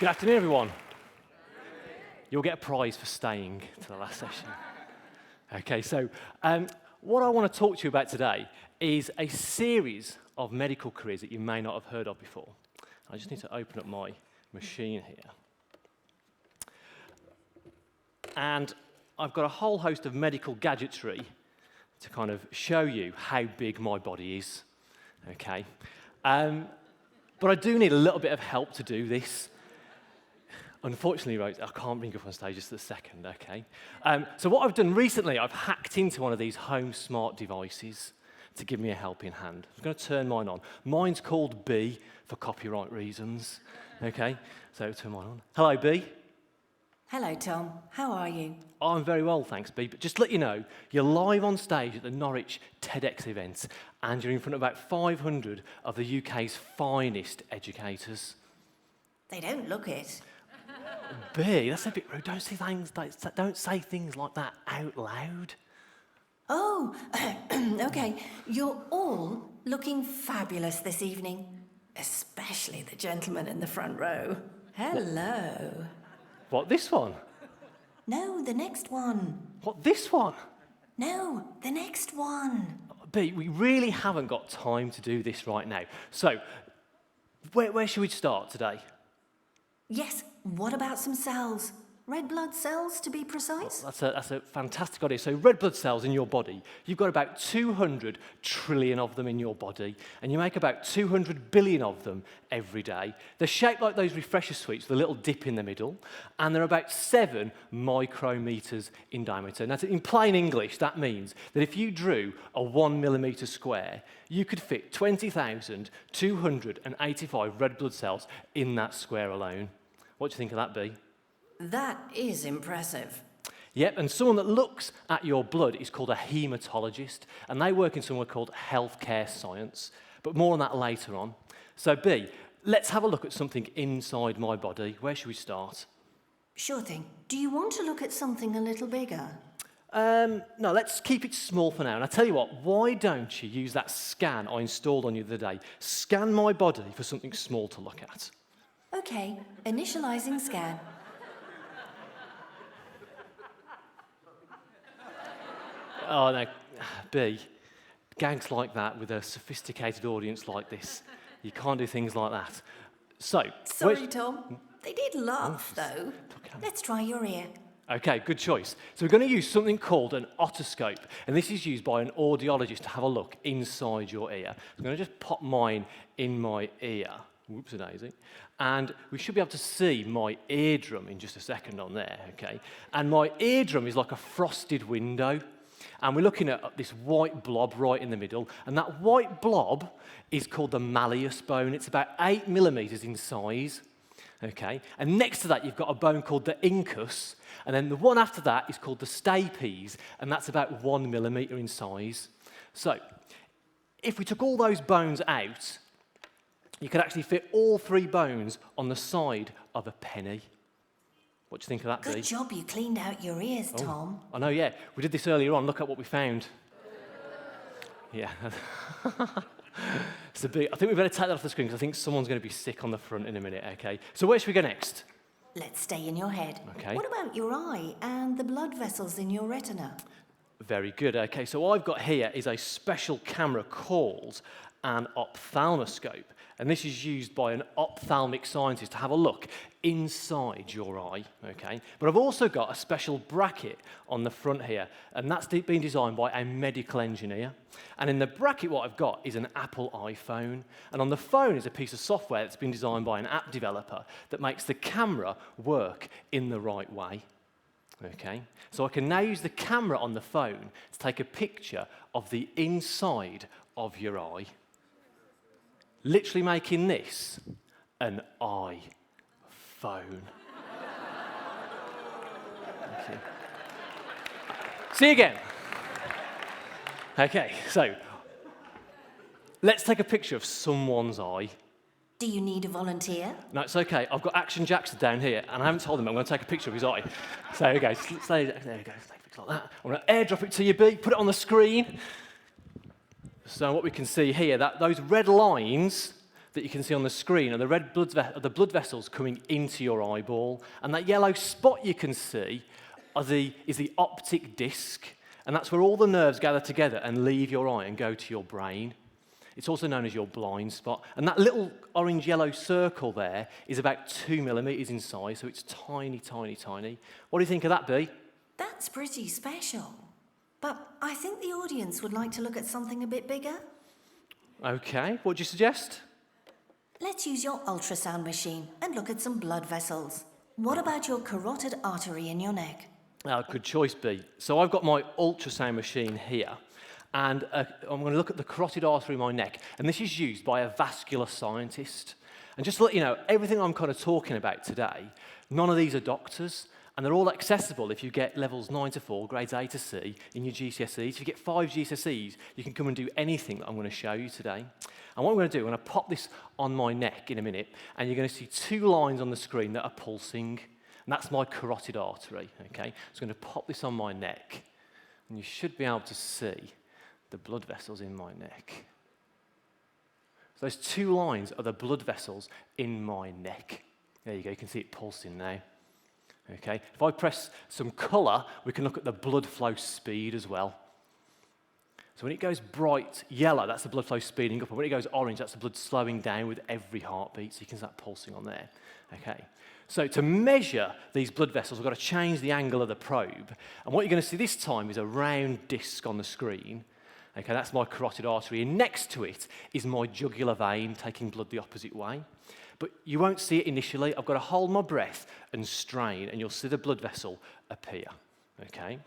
Good afternoon, everyone. You'll get a prize for staying to the last session. Okay, so what I want to talk to you about today is a series of medical careers that you may not have heard of before. I just need to open up my machine here. And I've got a whole host of medical gadgetry to kind of show you how big my body is. Okay. But I do need a little bit of help to do this. Unfortunately, Rose, I can't bring you up on stage just a second, okay? So what I've done recently, I've hacked into one of these home smart devices to give me a helping hand. I'm going to turn mine on. Mine's called B for copyright reasons, okay? So turn mine on. Hello, B. Hello, Tom. How are you? I'm very well, thanks, B. But just to let you know, you're live on stage at the Norwich TEDx event, and you're in front of about 500 of the UK's finest educators. They don't look it. B, that's a bit rude. Don't say things like that out loud. Oh, okay. You're all looking fabulous this evening, especially the gentleman in the front row. Hello. What, this one? No, the next one. What, this one? No, the next one. B, we really haven't got time to do this right now. So, where should we start today? Yes, what about some cells? Red blood cells, to be precise? Well, that's a fantastic idea. So red blood cells in your body, you've got about 200 trillion of them in your body, and you make about 200 billion of them every day. They're shaped like those refresher sweets with a little dip in the middle, and they're about 7 micrometers in diameter. Now, in plain English, that means that if you drew a 1 millimeter square, you could fit 20,285 red blood cells in that square alone. What do you think of that, B? That is impressive. Yep, and someone that looks at your blood is called a hematologist, and they work in somewhere called healthcare science, but more on that later on. So B, let's have a look at something inside my body. Where should we start? Sure thing. Do you want to look at something a little bigger? No, let's keep it small for now. And I tell you what, why don't you use that scan I installed on you the other day? Scan my body for something small to look at. Okay, initializing scan. Oh, no, B, gags like that with a sophisticated audience like this, you can't do things like that. So, sorry, Tom. They did laugh, though. Let's try your ear. Okay, good choice. So we're going to use something called an otoscope, and this is used by an audiologist to have a look inside your ear. I'm going to just pop mine in my ear. Whoops-a-daisy. And we should be able to see my eardrum in just a second on there, okay? And my eardrum is like a frosted window. And we're looking at this white blob right in the middle. And that white blob is called the malleus bone. It's about 8 millimeters in size. Okay? And next to that, you've got a bone called the incus. And then the one after that is called the stapes. And that's about 1 millimeter in size. So if we took all those bones out, you could actually fit all 3 bones on the side of a penny. What do you think of that, B? Good job you cleaned out your ears, Tom. I know, yeah. We did this earlier on. Look at what we found. Yeah. It's a bit, I think we better take that off the screen because I think someone's going to be sick on the front in a minute, okay? So where should we go next? Let's stay in your head. Okay. What about your eye and the blood vessels in your retina? Very good. Okay, so what I've got here is a special camera called an ophthalmoscope. And this is used by an ophthalmic scientist to have a look inside your eye, okay? But I've also got a special bracket on the front here, and that's been designed by a medical engineer. And in the bracket, what I've got is an Apple iPhone. And on the phone is a piece of software that's been designed by an app developer that makes the camera work in the right way, okay? So I can now use the camera on the phone to take a picture of the inside of your eye. Literally making this an iPhone. Okay. See you again. Okay, so let's take a picture of someone's eye. Do you need a volunteer? No, it's okay. I've got Action Jackson down here, and I haven't told him I'm going to take a picture of his eye. So there we go. There we go. Take a picture like that. I'm going to airdrop it to you, B. Put it on the screen. So what we can see here, that those red lines, that you can see on the screen are the red are the blood vessels coming into your eyeball, and that yellow spot you can see is the optic disc, and that's where all the nerves gather together and leave your eye and go to your brain. It's also known as your blind spot, and that little orange-yellow circle there is about 2 millimeters in size, so it's tiny, tiny, tiny. What do you think of that, Bea? That's pretty special. But I think the audience would like to look at something a bit bigger. Okay, what do you suggest? Let's use your ultrasound machine and look at some blood vessels. What about your carotid artery in your neck? Good choice, Bea. So I've got my ultrasound machine here, and I'm going to look at the carotid artery in my neck, and this is used by a vascular scientist. And just to let you know, everything I'm kind of talking about today, none of these are doctors, and they're all accessible if you get levels 9 to 4, grades A to C in your GCSEs. If you get 5 GCSEs, you can come and do anything that I'm going to show you today. And what I'm going to do, I'm going to pop this on my neck in a minute, and you're going to see 2 lines on the screen that are pulsing, and that's my carotid artery, okay? So I'm going to pop this on my neck, and you should be able to see the blood vessels in my neck. So those 2 lines are the blood vessels in my neck. There you go, you can see it pulsing now. Okay, if I press some colour, we can look at the blood flow speed as well. So when it goes bright yellow, that's the blood flow speeding up, and when it goes orange, that's the blood slowing down with every heartbeat, so you can see that pulsing on there. Okay, so to measure these blood vessels, we've got to change the angle of the probe, and what you're going to see this time is a round disc on the screen. Okay, that's my carotid artery, and next to it is my jugular vein taking blood the opposite way. But you won't see it initially. I've got to hold my breath and strain, and you'll see the blood vessel appear. Okay?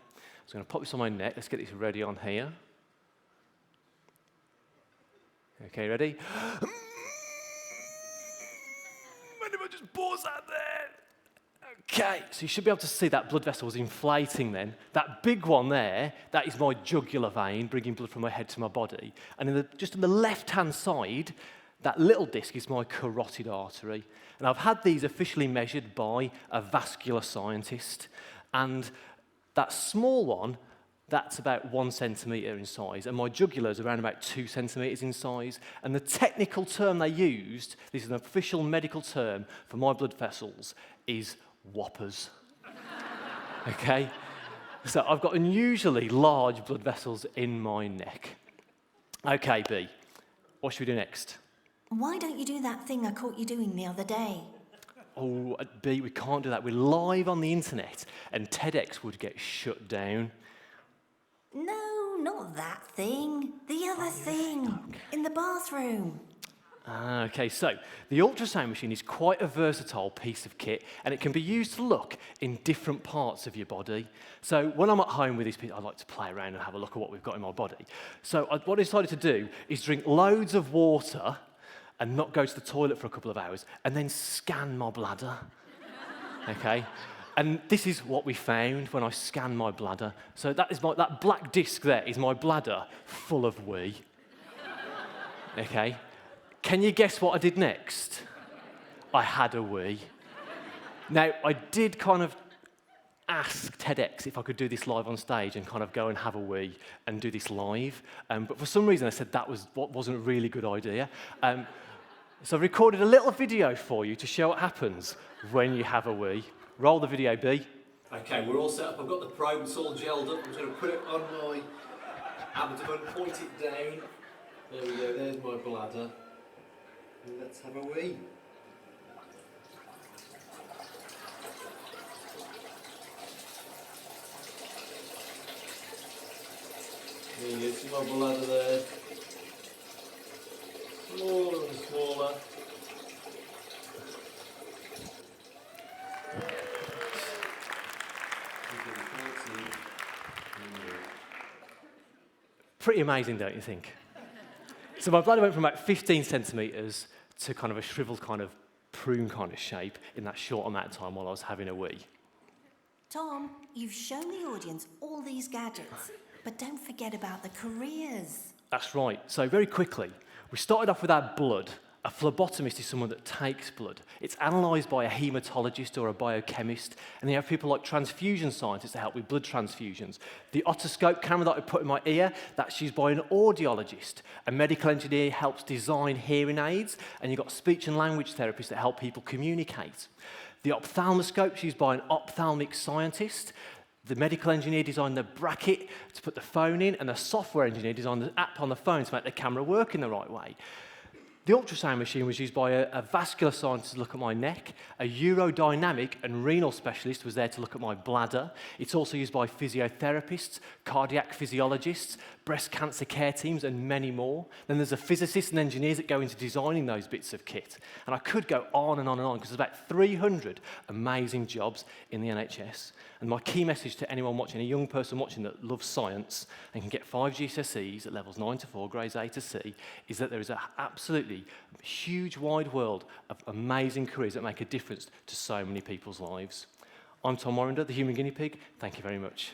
So I'm going to pop this on my neck. Let's get this ready on here. Okay, ready? And if I just pause that there. Okay, so you should be able to see that blood vessel is inflating then. That big one there, that is my jugular vein, bringing blood from my head to my body. And just on the left-hand side, that little disc is my carotid artery. And I've had these officially measured by a vascular scientist. And that small one, that's about 1 centimetre in size. And my jugular is around about 2 centimetres in size. And the technical term they used, this is an official medical term for my blood vessels, is whoppers. Okay? So I've got unusually large blood vessels in my neck. Okay, Bea, what should we do next? Why don't you do that thing I caught you doing the other day? Oh, Bea, we can't do that. We're live on the internet, and TEDx would get shut down. No, not that thing. The other thing. In the bathroom. Okay, so the ultrasound machine is quite a versatile piece of kit, and it can be used to look in different parts of your body. So when I'm at home with these people, I like to play around and have a look at what we've got in my body. So what I decided to do is drink loads of water and not go to the toilet for a couple of hours, and then scan my bladder. Okay? And this is what we found when I scanned my bladder. So that black disc there is my bladder full of wee. Okay? Can you guess what I did next? I had a wee. Now, I did kind of ask TEDx if I could do this live on stage and kind of go and have a wee and do this live. But for some reason, I said that wasn't a really good idea. So I've recorded a little video for you to show what happens when you have a wee. Roll the video, Bea. Okay, we're all set up. I've got the probe, it's all gelled up. I'm just going to put it on my abdomen, point it down. There we go, there's my bladder. And let's have a wee. There you go, see my bladder there. Smaller and smaller. Pretty amazing, don't you think? So my bladder went from about 15 centimetres to kind of a shriveled kind of prune kind of shape in that short amount of time while I was having a wee. Tom, you've shown the audience all these gadgets, but don't forget about the careers. That's right. So very quickly, we started off with our blood A phlebotomist is someone that takes blood. It's analysed by a haematologist or a biochemist, and you have people like transfusion scientists to help with blood transfusions. The otoscope camera that I put in my ear, that's used by an audiologist. A medical engineer helps design hearing aids, and you've got speech and language therapists that help people communicate. The ophthalmoscope's used by an ophthalmic scientist. The medical engineer designed the bracket to put the phone in, and the software engineer designed the app on the phone to make the camera work in the right way. The ultrasound machine was used by a vascular scientist to look at my neck. A urodynamic and renal specialist was there to look at my bladder. It's also used by physiotherapists, cardiac physiologists, breast cancer care teams, and many more. Then there's a physicists and engineers that go into designing those bits of kit. And I could go on and on and on, because there's about 300 amazing jobs in the NHS. And my key message to anyone watching, a young person watching that loves science and can get 5 GCSEs at levels 9 to 4, grades A to C, is that there is an absolutely huge, wide world of amazing careers that make a difference to so many people's lives. I'm Tom Warrender, the Human Guinea Pig. Thank you very much.